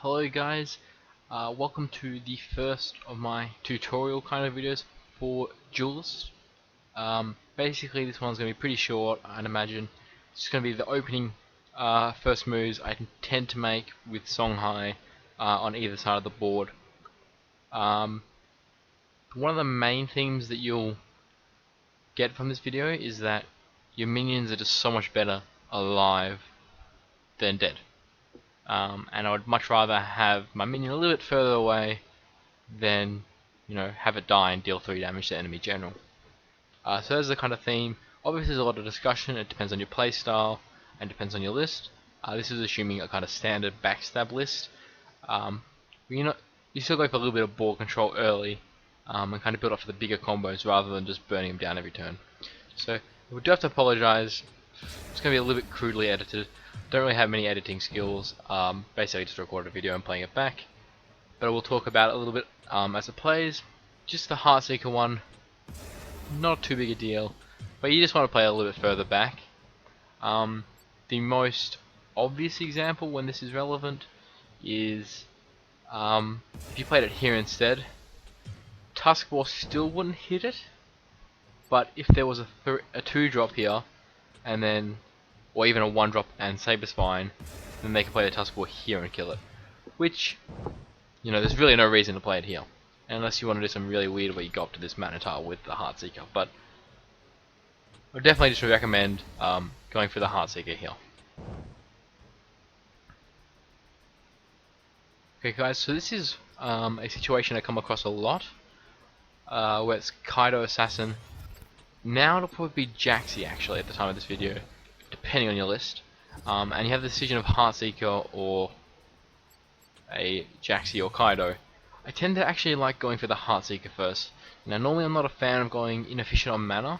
Hello guys, welcome to the first of my tutorial kind of videos for Duelist. Basically this one's going to be pretty short, I'd imagine. It's just going to be the opening first moves I intend to make with Songhai on either side of the board. One of the main themes that you'll get from this video is that your minions are just so much better alive than dead. And I would much rather have my minion a little bit further away than, have it die and deal 3 damage to enemy general. So that's the kind of theme. Obviously there's a lot of discussion, it depends on your playstyle and depends on your list. This is assuming a kind of standard backstab list. You still go for a little bit of board control early and kind of build up to the bigger combos rather than just burning them down every turn. So we do have to apologize, it's going to be a little bit crudely edited. Don't really have many editing skills, basically just recorded a video and playing it back. But I will talk about it a little bit as it plays. Just the Heartseeker one, not too big a deal, but you just want to play a little bit further back. The most obvious example when this is relevant is if you played it here instead, Tuskball still wouldn't hit it, but if there was a 2-drop here, and then or even a 1-drop and Saber Spine, then they can play the Tuskball here and kill it. Which, there's really no reason to play it here. Unless you want to do some really weird where you go up to this Mana Tile with the Heartseeker. But I would definitely just recommend going for the Heartseeker here. Okay guys, so this is a situation I come across a lot. Where it's Kaido Assassin. Now it'll probably be Jaxi actually at the time of this video, depending on your list, and you have the decision of Heartseeker or a Jaxi or Kaido. I tend to actually like going for the Heartseeker first. Now normally I'm not a fan of going inefficient on mana,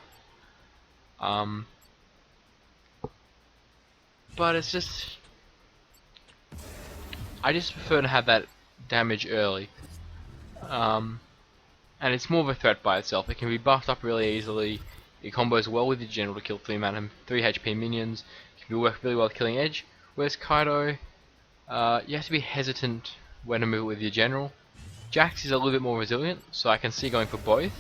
but it's just, I just prefer to have that damage early, and it's more of a threat by itself. It can be buffed up really easily. It combos well with your general to kill 3 HP minions. It can work really well with killing edge. Whereas Kaido, you have to be hesitant when to move with your general. Jax is a little bit more resilient, so I can see going for both.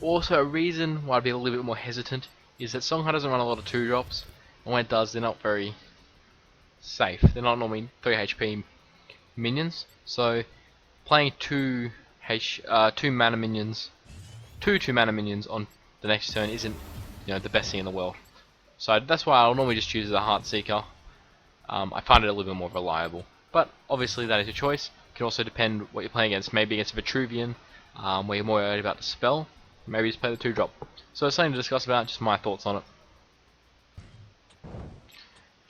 Also, a reason why I'd be a little bit more hesitant is that Songhai doesn't run a lot of 2-drops, and when it does, they're not very safe. They're not normally 3 HP minions, so playing 2 mana minions on the next turn isn't the best thing in the world. So that's why I'll normally just choose the Heartseeker. I find it a little bit more reliable, but obviously that is your choice. It can also depend what you're playing against. Maybe against Vitruvian, where you're more worried about the spell. Maybe just play the 2-drop. So it's something to discuss about, just my thoughts on it.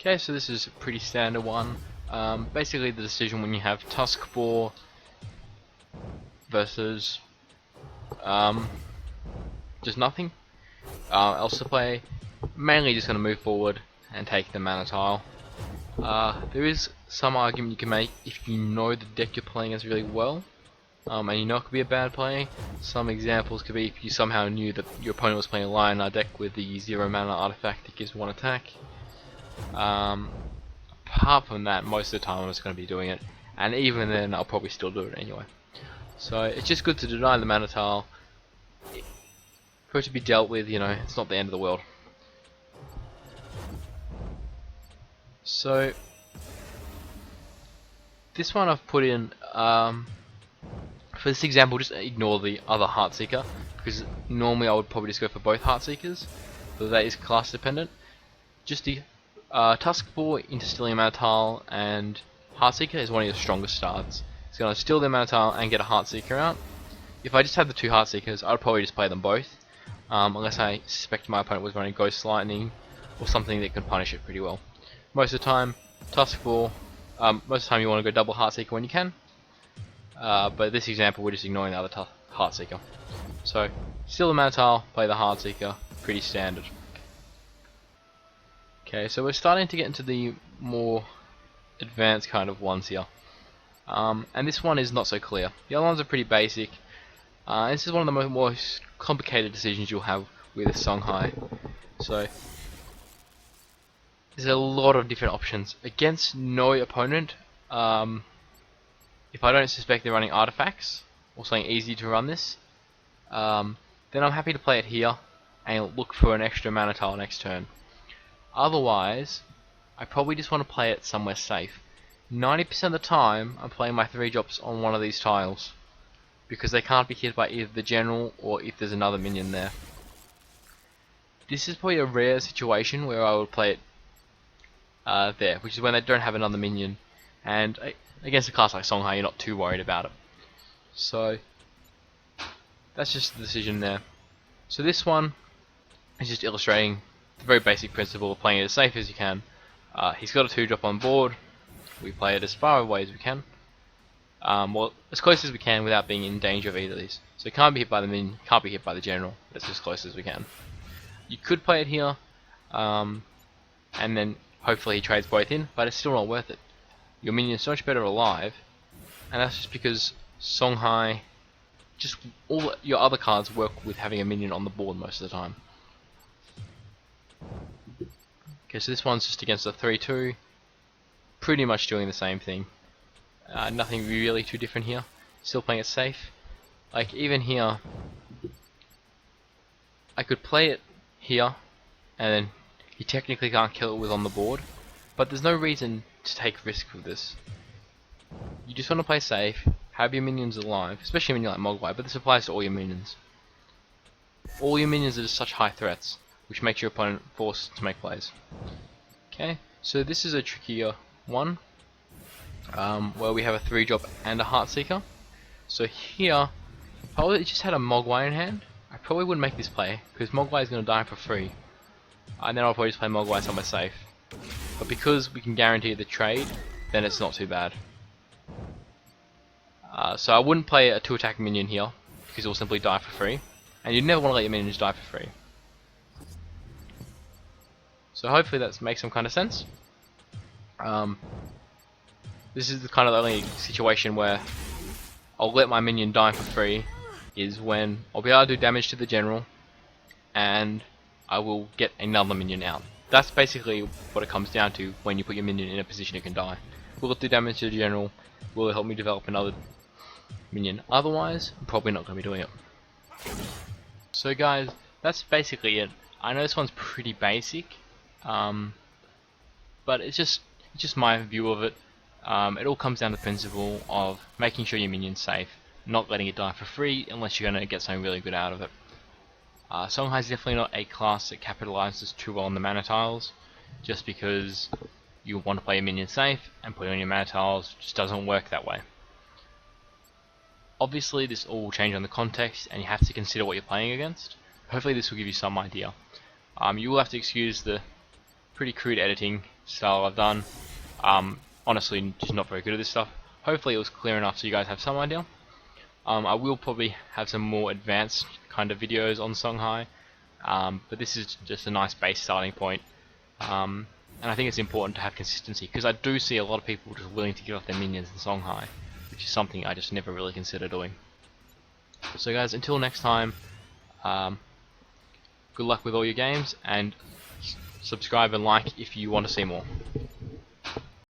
Okay, so this is a pretty standard one. Basically the decision when you have Tuskball versus just nothing else to play. Mainly just going to move forward and take the Mana Tile. There is some argument you can make if you know the deck you're playing as really well, and you know it could be a bad play. Some examples could be if you somehow knew that your opponent was playing a Lionar deck with the 0 mana artifact that gives 1 attack. Apart from that, most of the time I'm just going to be doing it, and even then I'll probably still do it anyway. So it's just good to deny the Mana Tile. For it to be dealt with, it's not the end of the world. So this one I've put in, for this example, just ignore the other Heartseeker, because normally I would probably just go for both Heartseekers, but that is class dependent. Just the Tuskball into stealing a Mana Tile and Heartseeker is one of your strongest starts. It's going to steal their Mana Tile and get a Heartseeker out. If I just had the 2 Heartseekers, I would probably just play them both, unless I suspect my opponent was running Ghost Lightning or something that can punish it pretty well. Most of the time, Tuskball, most of the time you want to go double Heartseeker when you can, but this example we're just ignoring the other Heartseeker. So, steal the Mana Tile, play the Heartseeker, pretty standard. Okay, so we're starting to get into the more advanced kind of ones here. And this one is not so clear. The other ones are pretty basic. This is one of the most complicated decisions you'll have with Songhai. So there's a lot of different options. Against no opponent, if I don't suspect they're running artifacts, or something easy to run this, then I'm happy to play it here, and look for an extra mana tile next turn. Otherwise, I probably just want to play it somewhere safe. 90% of the time, I'm playing my 3-drops on one of these tiles, because they can't be hit by either the general or if there's another minion there. This is probably a rare situation where I would play it there, which is when they don't have another minion, and against a class like Songhai, you're not too worried about it. So that's just the decision there. So this one is just illustrating the very basic principle of playing it as safe as you can. He's got a 2-drop on board. We play it as far away as we can. Well, as close as we can without being in danger of either of these. So it can't be hit by the minion, can't be hit by the general, but it's as close as we can. You could play it here, and then hopefully he trades both in, but it's still not worth it. Your minion's so much better alive, and that's just because Songhai, just all your other cards work with having a minion on the board most of the time. Okay, so this one's just against a 3-2, pretty much doing the same thing. Nothing really too different here. Still playing it safe. Like even here, I could play it here, and then he technically can't kill it with on the board, but there's no reason to take risk with this. You just want to play safe, have your minions alive, especially when you're like Mogwai, but this applies to all your minions. All your minions are just such high threats, which makes your opponent forced to make plays. Okay, so this is a trickier one, where we have a 3-drop and a Heartseeker. So here, if I just had a Mogwai in hand, I probably wouldn't make this play, because Mogwai is going to die for free. And then I'll probably just play Mogwai somewhere safe. But because we can guarantee the trade, then it's not too bad. So I wouldn't play a 2-attack minion here, because it will simply die for free. And you never want to let your minions die for free. So hopefully that makes some kind of sense. This is the kind of the only situation where I'll let my minion die for free, is when I'll be able to do damage to the general, and I will get another minion out. That's basically what it comes down to when you put your minion in a position it can die. Will it do damage to the general? Will it help me develop another minion? Otherwise, I'm probably not going to be doing it. So guys, that's basically it. I know this one's pretty basic, but it's just my view of it. It all comes down to the principle of making sure your minion's safe, not letting it die for free unless you're going to get something really good out of it. Songhai is definitely not a class that capitalizes too well on the mana tiles, just because you want to play your minion safe, and putting on your mana tiles just doesn't work that way. Obviously this all will change on the context, and you have to consider what you're playing against. Hopefully this will give you some idea. You will have to excuse the pretty crude editing style I've done. Honestly, just not very good at this stuff. Hopefully it was clear enough so you guys have some idea. I will probably have some more advanced kind of videos on Songhai, but this is just a nice base starting point. And I think it's important to have consistency, because I do see a lot of people just willing to give up their minions in Songhai, which is something I just never really consider doing. So guys, until next time, good luck with all your games, and subscribe and like if you want to see more.